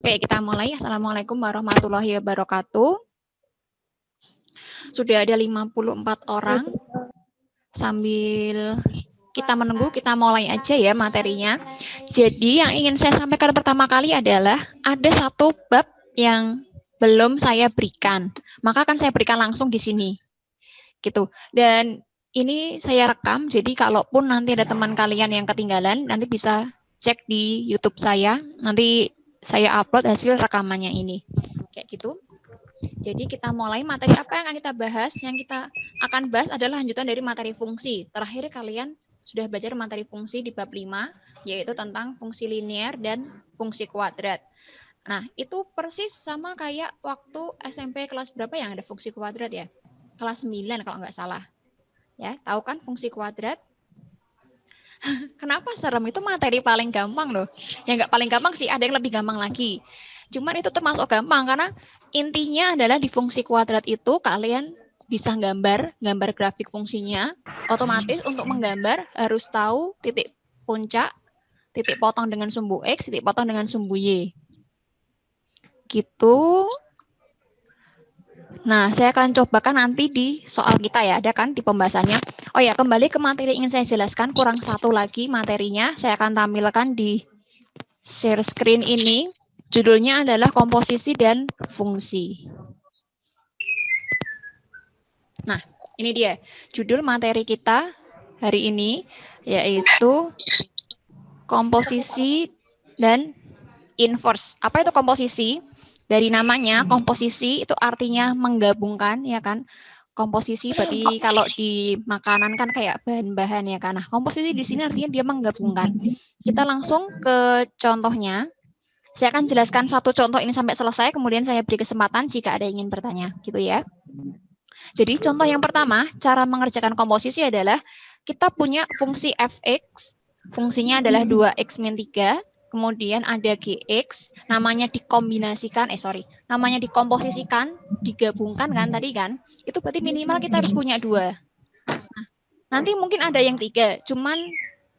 Oke, kita mulai. Assalamualaikum warahmatullahi wabarakatuh. Sudah ada 54 orang. Sambil kita menunggu, kita mulai aja ya materinya. Jadi yang ingin saya sampaikan pertama kali adalah ada satu bab yang belum saya berikan. Maka akan saya berikan langsung di sini. Gitu. Dan ini saya rekam, jadi kalaupun nanti ada teman kalian yang ketinggalan, nanti bisa cek di YouTube saya. Nanti saya upload hasil rekamannya ini. Kayak gitu. Jadi kita mulai materi apa yang akan kita bahas. Yang kita akan bahas adalah lanjutan dari materi fungsi. Terakhir kalian sudah belajar materi fungsi di bab 5, yaitu tentang fungsi linear dan fungsi kuadrat. Nah, itu persis sama kayak waktu SMP kelas berapa yang ada fungsi kuadrat ya? Kelas 9 kalau nggak salah. Ya, tahu kan fungsi kuadrat? Kenapa serem? Itu materi paling gampang loh. Ya nggak paling gampang sih, ada yang lebih gampang lagi. Cuman itu termasuk gampang karena intinya adalah di fungsi kuadrat itu kalian bisa gambar grafik fungsinya. Otomatis untuk menggambar harus tahu titik puncak, titik potong dengan sumbu X, titik potong dengan sumbu Y. Gitu. Nah, saya akan cobakan nanti di soal kita ya, ada kan di pembahasannya. Oh ya, kembali ke materi yang ingin saya jelaskan, kurang satu lagi materinya. Saya akan tampilkan di share screen ini. Judulnya adalah komposisi dan fungsi. Nah, ini dia judul materi kita hari ini, yaitu komposisi dan inverse. Apa itu komposisi? Dari namanya, komposisi itu artinya menggabungkan, ya kan? Komposisi berarti kalau di makanan kan kayak bahan-bahan ya kan. Nah, komposisi di sini artinya dia menggabungkan. Kita langsung ke contohnya. Saya akan jelaskan satu contoh ini sampai selesai, kemudian saya beri kesempatan jika ada yang ingin bertanya, gitu ya. Jadi contoh yang pertama, cara mengerjakan komposisi adalah kita punya fungsi fx, fungsinya adalah 2x min 3, kemudian ada gx, namanya dikombinasikan, namanya dikomposisikan, digabungkan kan tadi kan, itu berarti minimal kita harus punya 2. Nah, nanti mungkin ada yang 3, cuman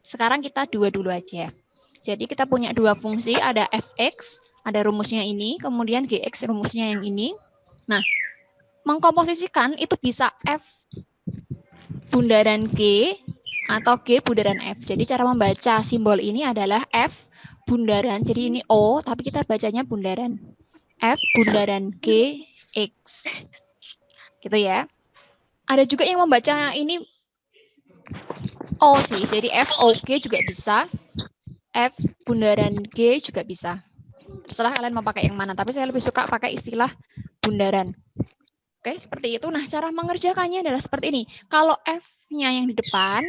sekarang kita 2 dulu aja. Jadi kita punya 2 fungsi, ada fx, ada rumusnya ini, kemudian gx rumusnya yang ini. Nah, mengkomposisikan itu bisa f bundaran g atau g bundaran f. Jadi cara membaca simbol ini adalah f bundaran, jadi ini o, tapi kita bacanya bundaran. F bundaran g x. Gitu ya. Ada juga yang membaca ini o sih, jadi f o g juga bisa. F bundaran G juga bisa. Terserah kalian mau pakai yang mana, tapi saya lebih suka pakai istilah bundaran. Oke, seperti itu. Nah, cara mengerjakannya adalah seperti ini. Kalau F-nya yang di depan,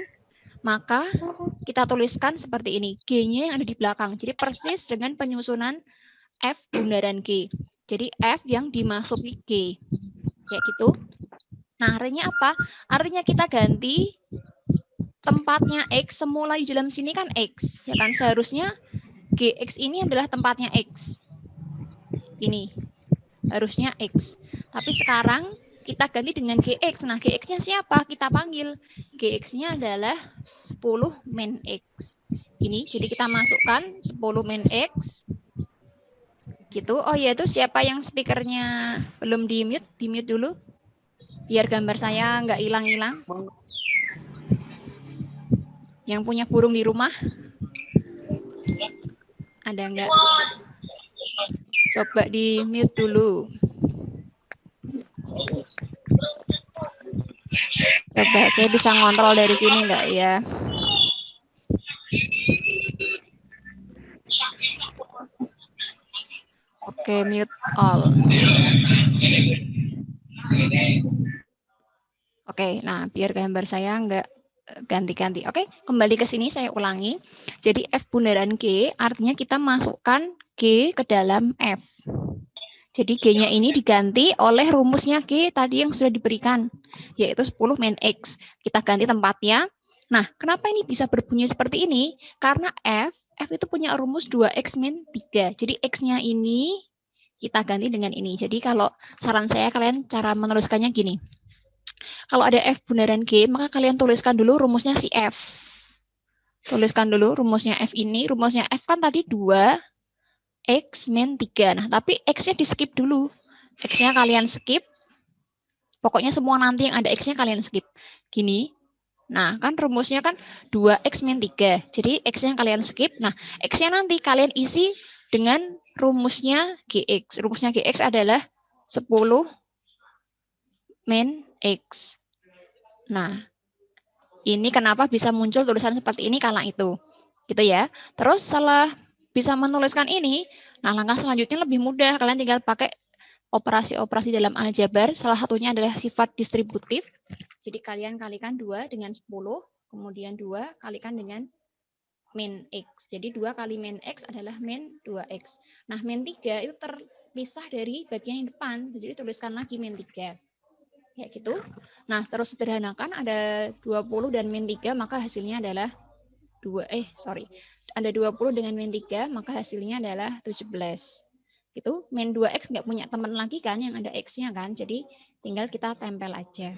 maka kita tuliskan seperti ini. G-nya yang ada di belakang. Jadi persis dengan penyusunan F bundaran G. Jadi F yang dimasuki G. Kayak gitu. Nah, artinya apa? Artinya kita ganti tempatnya X, semula di dalam sini kan X. Ya kan, seharusnya GX ini adalah tempatnya X. Ini harusnya X. Tapi sekarang kita ganti dengan GX. Nah, GX-nya siapa? Kita panggil. GX-nya adalah 10 min X. Ini, jadi kita masukkan 10 min X. Gitu. Oh ya, itu siapa yang speakernya belum di-mute? Di-mute dulu. Biar gambar saya nggak hilang-hilang. Yang punya burung di rumah? Ada nggak? Coba di-mute dulu. Coba saya bisa ngontrol dari sini nggak ya? Oke, mute all. Oke, nah biar gambar saya nggak ganti-ganti. Oke, kembali ke sini saya ulangi. Jadi F bundaran G artinya kita masukkan G ke dalam F. Jadi G-nya ini diganti oleh rumusnya G tadi yang sudah diberikan, yaitu 10 min X. Kita ganti tempatnya. Nah, kenapa ini bisa berbunyi seperti ini? Karena F itu punya rumus 2X min 3. Jadi X-nya ini kita ganti dengan ini. Jadi kalau saran saya kalian cara menuliskannya gini. Kalau ada F bundaran G, maka kalian tuliskan dulu rumusnya si F. Tuliskan dulu rumusnya F ini. Rumusnya F kan tadi 2 X min 3. Nah, tapi X-nya di skip dulu. X-nya kalian skip. Pokoknya semua nanti yang ada X-nya kalian skip. Gini. Nah, kan rumusnya kan 2X min 3. Jadi X-nya kalian skip. Nah, X-nya nanti kalian isi dengan rumusnya GX. Rumusnya GX adalah 10 min X. Nah, ini kenapa bisa muncul tulisan seperti ini karena itu. Gitu ya. Terus setelah bisa menuliskan ini, nah langkah selanjutnya lebih mudah. Kalian tinggal pakai operasi-operasi dalam aljabar. Salah satunya adalah sifat distributif. Jadi kalian kalikan 2 dengan 10, kemudian 2 kalikan dengan min X. Jadi 2 kali min X adalah min 2X. Nah, min 3 itu terpisah dari bagian yang depan. Jadi tuliskan lagi min 3. Kayak gitu. Nah, terus sederhanakan ada 20 dan min 3, maka hasilnya adalah ada 20 dengan min 3, maka hasilnya adalah 17. Itu min 2X nggak punya teman lagi kan, yang ada X-nya kan. Jadi tinggal kita tempel aja.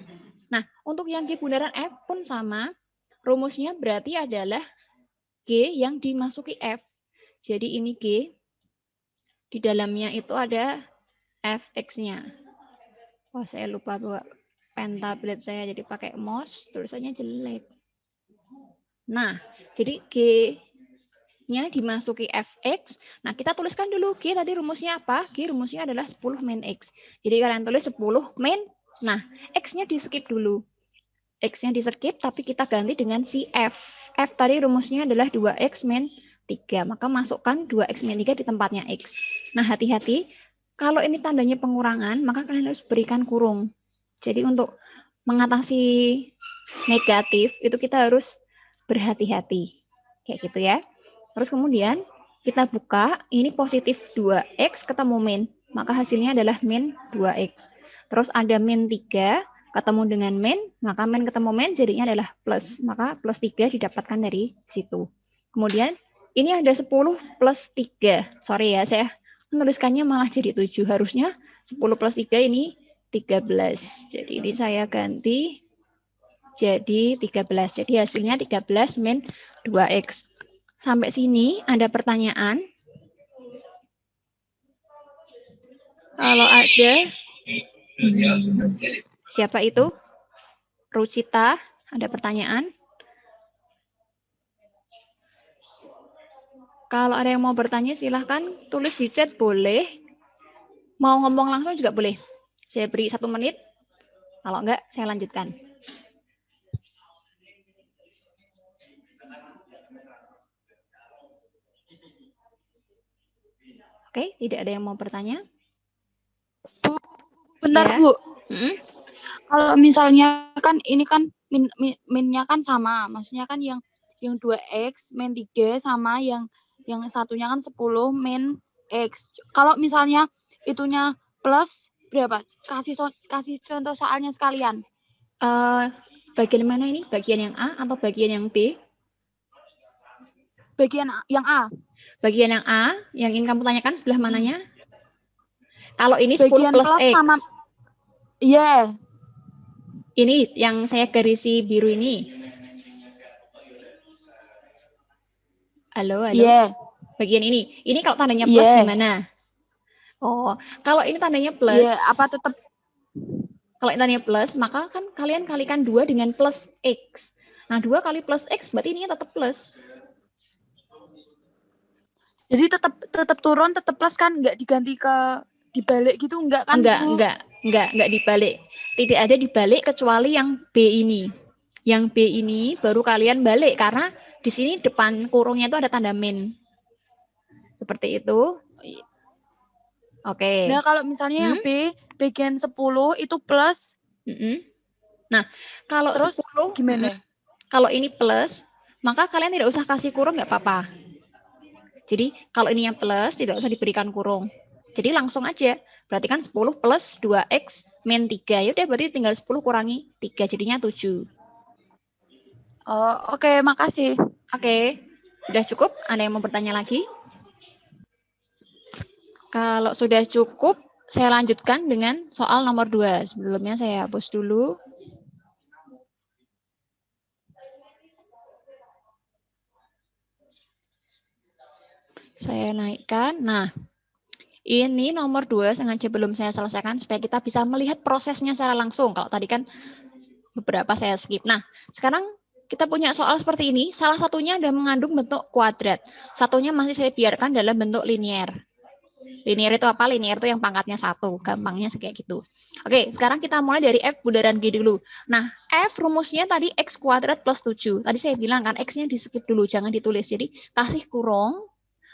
Nah, untuk yang G bundaran F pun sama. Rumusnya berarti adalah G yang dimasuki F. Jadi ini G. Di dalamnya itu ada Fx-nya. Wah, saya lupa bawa pen tablet saya, jadi pakai mouse, tulisannya jelek. Nah, jadi G-nya dimasuki Fx. Nah, kita tuliskan dulu G tadi rumusnya apa? G rumusnya adalah 10 min X. Jadi kalian tulis 10 min. Nah, X-nya di skip dulu. X-nya di skip, tapi kita ganti dengan si F. F tadi rumusnya adalah 2X min 3. Maka masukkan 2X min 3 di tempatnya X. Nah, hati-hati. Kalau ini tandanya pengurangan, maka kalian harus berikan kurung. Jadi untuk mengatasi negatif, itu kita harus berhati-hati. Kayak gitu ya. Terus kemudian kita buka, ini positif 2X ketemu min. Maka hasilnya adalah min 2X. Terus ada min 3 ketemu dengan min, maka min ketemu min jadinya adalah plus. Maka plus 3 didapatkan dari situ. Kemudian ini ada 10 plus 3. Sorry ya, saya menuliskannya malah jadi 7. Harusnya 10 plus 3 ini 13. Jadi ini saya ganti jadi 13. Jadi hasilnya 13 min 2X. Sampai sini ada pertanyaan? Kalau ada, siapa itu? Rucita, ada pertanyaan? Kalau ada yang mau bertanya silahkan tulis di chat boleh. Mau ngomong langsung juga boleh. Saya beri 1 menit. Kalau enggak, saya lanjutkan. Oke, tidak ada yang mau bertanya? Bu, bentar Ya. Bu. Kalau misalnya kan ini kan minnya kan sama, maksudnya kan yang 2X min 3 sama yang satunya kan 10 min X. Kalau misalnya itunya plus berapa? Kasih contoh soalnya sekalian. Bagian mana ini? Bagian yang A atau bagian yang B? Bagian yang A. Bagian yang A, yang ingin kamu tanyakan sebelah mananya? Kalau ini 10 bagian plus X. Sama. Iya. Yeah. Ini yang saya garisi biru ini. Halo, halo. Yeah. Bagian ini. Ini kalau tandanya plus gimana? Oh, kalau ini tandanya plus. Apa tetap? Kalau ini tandanya plus, maka kan kalian kalikan 2 dengan plus X. Nah, 2 kali plus X berarti ini tetap plus. Jadi tetap turun, tetap plus kan, nggak diganti ke dibalik gitu, enggak kan? Enggak dibalik. Tidak ada dibalik kecuali yang B ini. Yang B ini baru kalian balik karena di sini depan kurungnya itu ada tanda min. Seperti itu. Oke. Nah, kalau misalnya yang B bagian 10 itu plus. Nah, kalau terus 10 gimana? Kalau ini plus, maka kalian tidak usah kasih kurung, nggak apa-apa. Jadi kalau ini yang plus, tidak usah diberikan kurung. Jadi langsung aja. Berarti kan 10 plus 2X min 3. Ya udah berarti tinggal 10 kurangi 3, jadinya 7. Oh, oke, makasih. Oke. Sudah cukup? Ada yang mau bertanya lagi? Kalau sudah cukup, saya lanjutkan dengan soal nomor 2. Sebelumnya saya hapus dulu. Saya naikkan. Nah, Ini nomor 2 sengaja belum saya selesaikan supaya kita bisa melihat prosesnya secara langsung. Kalau tadi kan beberapa saya skip. Nah, sekarang kita punya soal seperti ini. Salah satunya ada mengandung bentuk kuadrat. Satunya masih saya biarkan dalam bentuk linier. Linier itu apa? Linier itu yang pangkatnya 1. Gampangnya kayak gitu. Oke, sekarang kita mulai dari F bundaran G dulu. Nah, F rumusnya tadi X kuadrat plus 7. Tadi saya bilang kan, X-nya di skip dulu, jangan ditulis. Jadi, kasih kurung,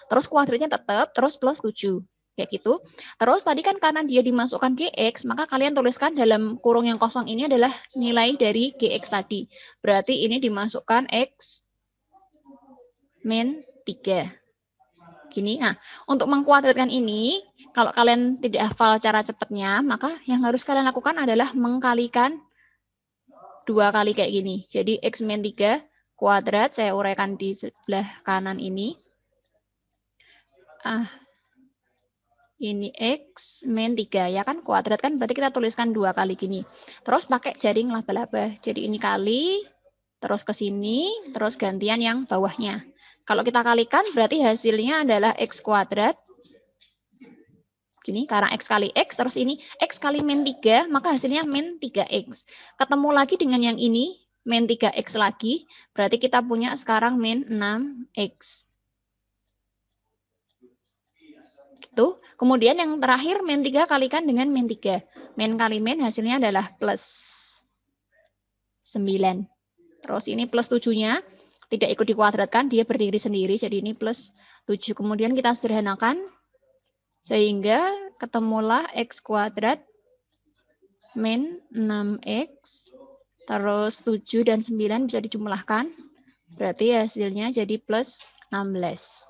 terus kuadratnya tetap, terus plus 7. Kayak gitu. Terus tadi kan karena dia dimasukkan GX, maka kalian tuliskan dalam kurung yang kosong ini adalah nilai dari GX tadi. Berarti ini dimasukkan X min 3. Gini, nah untuk mengkuadratkan ini, kalau kalian tidak hafal cara cepatnya, maka yang harus kalian lakukan adalah mengkalikan 2 kali kayak gini. Jadi X min 3 kuadrat, saya uraikan di sebelah kanan ini. Ini X min 3 ya kan, kuadrat kan berarti kita tuliskan 2 kali gini. Terus pakai jaring laba-laba. Jadi ini kali, terus ke sini, terus gantian yang bawahnya. Kalau kita kalikan berarti hasilnya adalah X kuadrat. Gini, karena X kali X, terus ini X kali min 3, maka hasilnya min 3X. Ketemu lagi dengan yang ini, min 3X lagi, berarti kita punya sekarang min 6X. Gitu. Kemudian yang terakhir min 3 kalikan dengan min 3. Min kali min hasilnya adalah plus 9. Terus ini plus 7-nya tidak ikut dikuadratkan, dia berdiri sendiri. Jadi ini plus 7. Kemudian kita sederhanakan sehingga ketemulah X kuadrat min 6X. Terus 7 dan 9 bisa dijumlahkan. Berarti hasilnya jadi plus 16.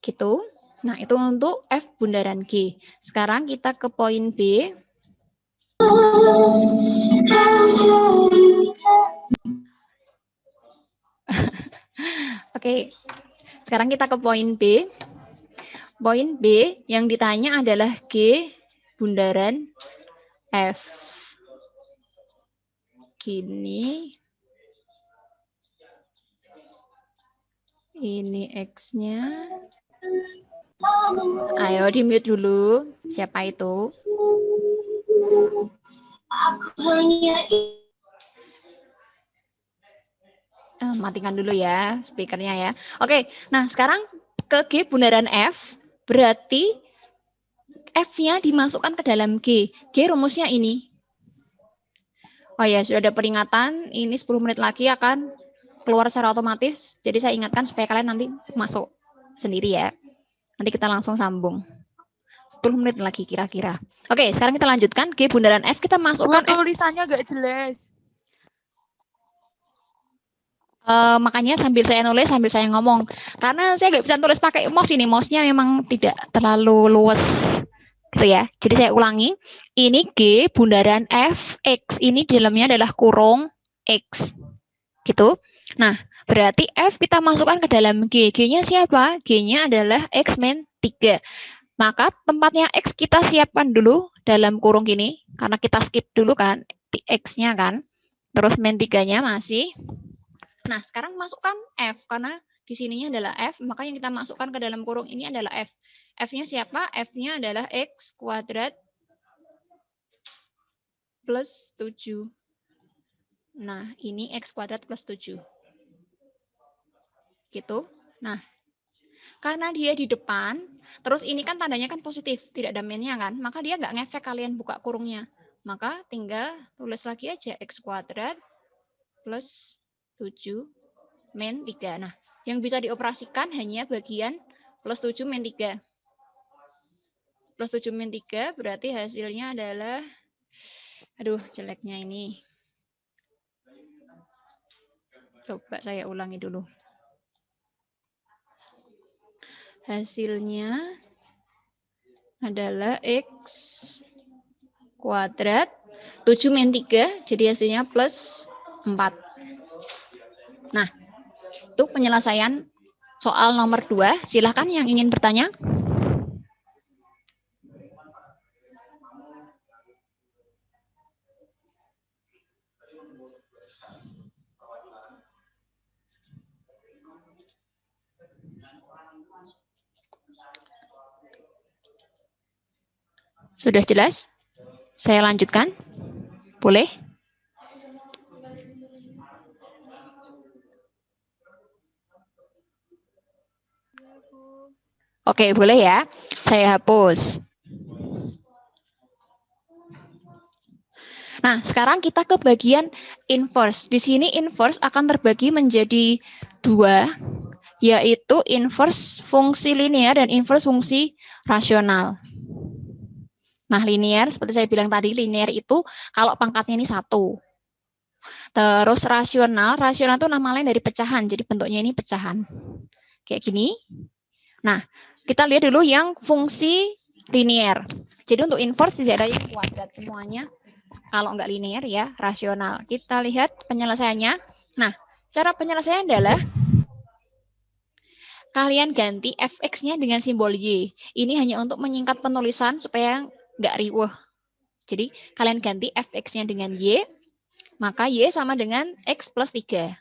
Gitu. Nah, itu untuk F bundaran G. Sekarang kita ke poin B. Oke, sekarang kita ke poin B. Poin B yang ditanya adalah G bundaran F. Gini. Ini X-nya. Ayo di-mute dulu. Siapa itu? Matikan dulu ya speakernya ya. Oke, nah sekarang ke G bundaran F. Berarti F-nya dimasukkan ke dalam G. G rumusnya ini. Oh ya, sudah ada peringatan. Ini 10 menit lagi akan keluar secara otomatis. Jadi saya ingatkan supaya kalian nanti masuk sendiri ya. Nanti kita langsung sambung. 10 menit lagi kira-kira. Oke, sekarang kita lanjutkan. G bundaran F kita masukkan F. Tulisannya gak jelas. Makanya sambil saya nulis, sambil saya ngomong. Karena saya nggak bisa tulis pakai mouse ini. Mouse-nya memang tidak terlalu luas. Gitu ya. Jadi saya ulangi. Ini G bundaran F, X. Ini di dalamnya adalah kurung X. Gitu. Nah, berarti F kita masukkan ke dalam G. G-nya siapa? G-nya adalah X min 3. Maka tempatnya X kita siapkan dulu dalam kurung gini. Karena kita skip dulu kan. X-nya kan. Terus min 3-nya masih. Nah, sekarang masukkan F, karena di sininya adalah F, maka yang kita masukkan ke dalam kurung ini adalah F. F-nya siapa? F-nya adalah X kuadrat plus 7. Nah, ini X kuadrat plus 7. Gitu. Nah, karena dia di depan, terus ini kan tandanya kan positif, tidak ada minnya kan, maka dia nggak ngefek kalian buka kurungnya. Maka tinggal tulis lagi aja X kuadrat plus 7 min 3. Nah, yang bisa dioperasikan hanya bagian plus 7 min 3. Plus 7 min 3 berarti hasilnya adalah, aduh jeleknya ini. Coba saya ulangi dulu. Hasilnya adalah X kuadrat 7 min 3, jadi hasilnya plus 4. Nah, itu penyelesaian soal nomor 2. Silahkan yang ingin bertanya. Sudah jelas? Saya lanjutkan? Boleh? Oke, boleh ya. Saya hapus. Nah, sekarang kita ke bagian inverse. Di sini inverse akan terbagi menjadi dua, yaitu inverse fungsi linear dan inverse fungsi rasional. Nah, linear, seperti saya bilang tadi, linear itu kalau pangkatnya ini 1. Terus rasional itu nama lain dari pecahan, jadi bentuknya ini pecahan. Kayak gini. Nah, kita lihat dulu yang fungsi linear. Jadi untuk inverse tidak ada yang kuadrat semuanya. Kalau nggak linear ya rasional. Kita lihat penyelesaiannya. Nah, cara penyelesaian adalah kalian ganti fx-nya dengan simbol y. Ini hanya untuk menyingkat penulisan supaya nggak riweh. Jadi kalian ganti fx-nya dengan y, maka y sama dengan x plus 3.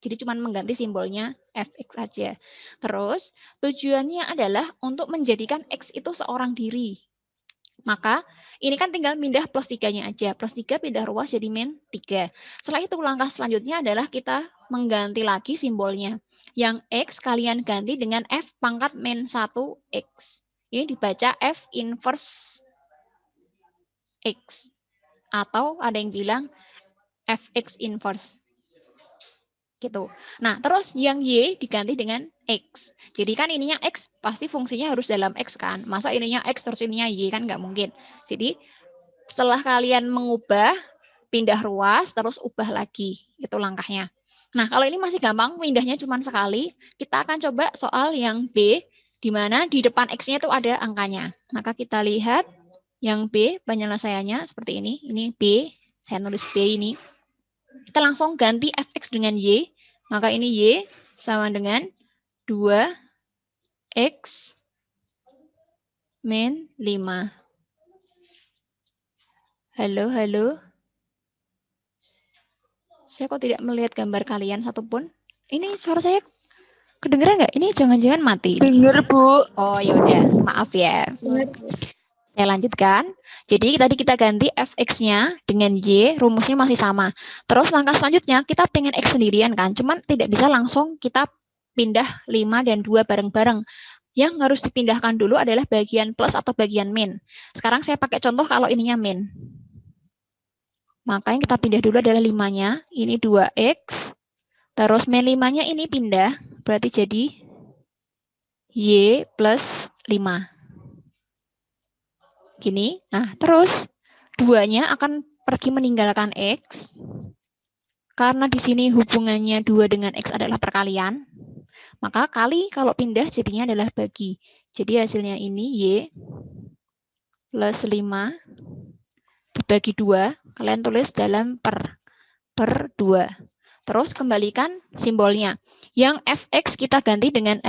Jadi cuma mengganti simbolnya fx aja. Terus tujuannya adalah untuk menjadikan x itu seorang diri. Maka ini kan tinggal pindah plus 3-nya aja. Plus 3 pindah ruas jadi min 3. Setelah itu langkah selanjutnya adalah kita mengganti lagi simbolnya. Yang x kalian ganti dengan f pangkat min 1x. Ini dibaca f inverse x. Atau ada yang bilang fx inverse. Gitu. Nah, terus yang y diganti dengan x. Jadi kan ininya x pasti fungsinya harus dalam x kan. Masa ininya x terus ininya y kan nggak mungkin. Jadi setelah kalian mengubah, pindah ruas, terus ubah lagi. Itu langkahnya. Nah, kalau ini masih gampang, pindahnya cuma sekali. Kita akan coba soal yang B, di mana di depan x-nya itu ada angkanya. Maka kita lihat yang B, penyelesaiannya seperti ini. Ini B, saya nulis B ini. Kita langsung ganti fx dengan y. Maka ini y sama dengan 2x min 5. Halo, halo. Saya kok tidak melihat gambar kalian satupun. Ini suara saya kedengeran nggak? Ini jangan-jangan mati. Denger, Bu. Oh, ya udah. Maaf ya. Saya lanjutkan. Jadi tadi kita ganti fx-nya dengan y, rumusnya masih sama. Terus langkah selanjutnya kita pengen x sendirian kan, cuman tidak bisa langsung kita pindah 5 dan 2 bareng-bareng. Yang harus dipindahkan dulu adalah bagian plus atau bagian min. Sekarang saya pakai contoh kalau ininya min. Maka yang kita pindah dulu adalah 5-nya. Ini 2x. Terus min 5-nya ini pindah. Berarti jadi y plus 5. Gini. Nah, terus 2-nya akan pergi meninggalkan x. Karena di sini hubungannya 2 dengan x adalah perkalian. Maka kali kalau pindah jadinya adalah bagi. Jadi hasilnya ini y plus 5 dibagi 2. Kalian tulis dalam per 2. Terus kembalikan simbolnya. Yang fx kita ganti dengan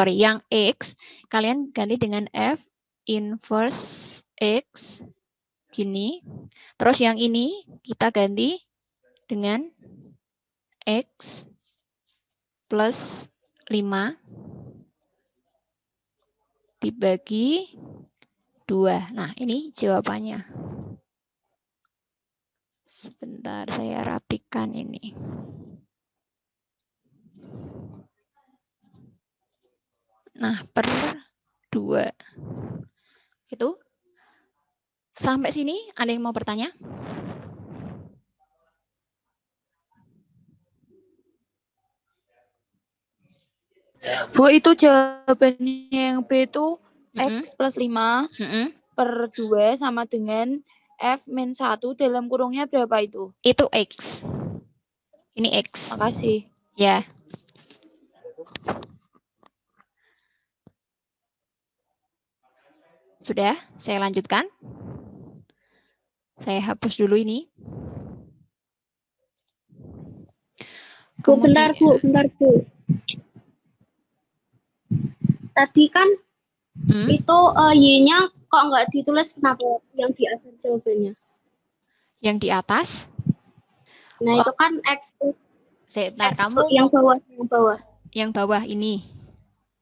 yang x kalian ganti dengan f inverse x gini. Terus yang ini kita ganti dengan x plus 5 dibagi 2. Nah, ini jawabannya. Sebentar, saya rapikan ini. Nah, per 2. Itu. Sampai sini, ada yang mau bertanya? Bu, itu jawabannya yang B itu x plus 5 per 2 sama dengan f min 1 dalam kurungnya berapa itu? Itu x. Ini x. Makasih. Ya. Sudah, saya lanjutkan. Saya hapus dulu ini. Bu, bentar, Bu. Tadi kan itu y-nya kok nggak ditulis, kenapa yang di atas jawabannya? Yang di atas? Nah, itu kan x. Nah, kamu yang bawah. Yang bawah ini.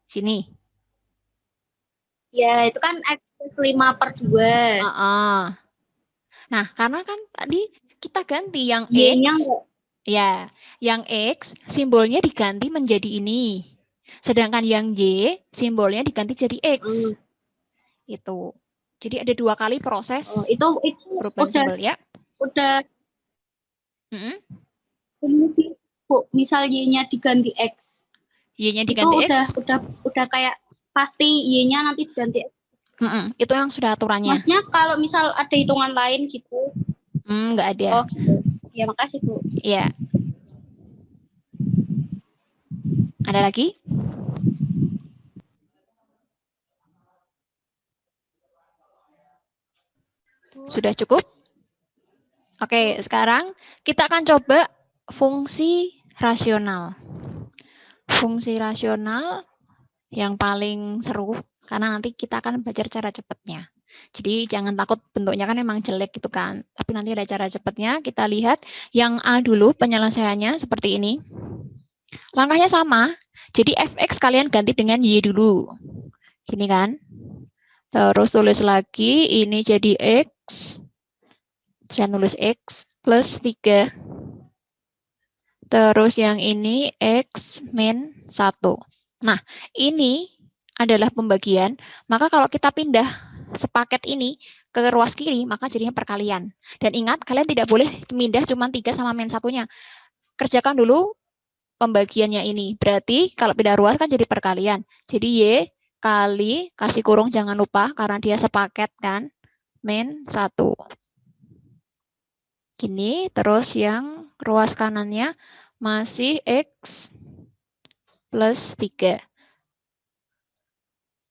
Sini. Ya, itu kan X plus 5/2. Nah, karena kan tadi kita ganti yang Y-nya X. enggak. Ya, yang X simbolnya diganti menjadi ini. Sedangkan yang Y simbolnya diganti jadi X. Itu. Jadi ada 2 kali proses itu perubahan simbol ya. Udah ini sih, Bu, misal Y-nya diganti X. Y-nya Itu diganti X. udah kayak pasti Y-nya nanti diganti X. Itu yang sudah aturannya. Maksudnya kalau misal ada hitungan lain gitu. Nggak ada. Oh, gitu. Ya, makasih, Bu. Iya. Ada lagi? Sudah cukup? Oke, sekarang kita akan coba fungsi rasional. Fungsi rasional yang paling seru, karena nanti kita akan belajar cara cepatnya. Jadi jangan takut, bentuknya kan emang jelek gitu kan. Tapi nanti ada cara cepatnya. Kita lihat yang A dulu, penyelesaiannya seperti ini. Langkahnya sama. Jadi fx kalian ganti dengan y dulu. Gini kan. Terus tulis lagi, ini jadi x. Saya nulis x plus 3. Terus yang ini x min 1. Nah, ini adalah pembagian. Maka kalau kita pindah sepaket ini ke ruas kiri, maka jadinya perkalian. Dan ingat, kalian tidak boleh pindah cuma 3 sama min 1-nya. Kerjakan dulu pembagiannya ini. Berarti kalau pindah ruas kan jadi perkalian. Jadi y kali, kasih kurung jangan lupa, karena dia sepaket kan, min 1. Gini, terus yang ruas kanannya masih x plus 3.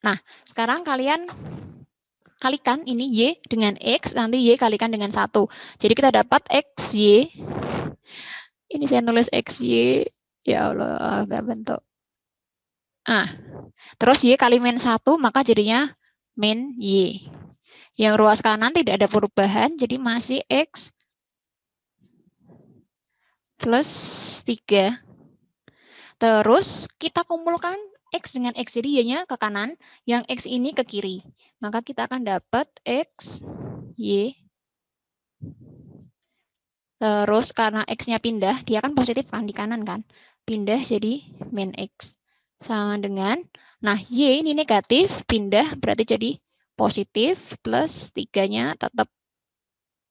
Nah, sekarang kalian kalikan ini y dengan x, nanti y kalikan dengan 1. Jadi kita dapat xy. Ini saya nulis xy. Ya Allah, agak bentuk. Terus y kali min 1, maka jadinya min y. Yang ruas kanan tidak ada perubahan, jadi masih x plus 3. Terus kita kumpulkan x dengan x, jadi y-nya ke kanan, yang x ini ke kiri. Maka kita akan dapat x, y. Terus karena x-nya pindah, dia kan positif kan di kanan kan. Pindah jadi min x. Sama dengan, nah y ini negatif, pindah berarti jadi positif, plus 3-nya tetap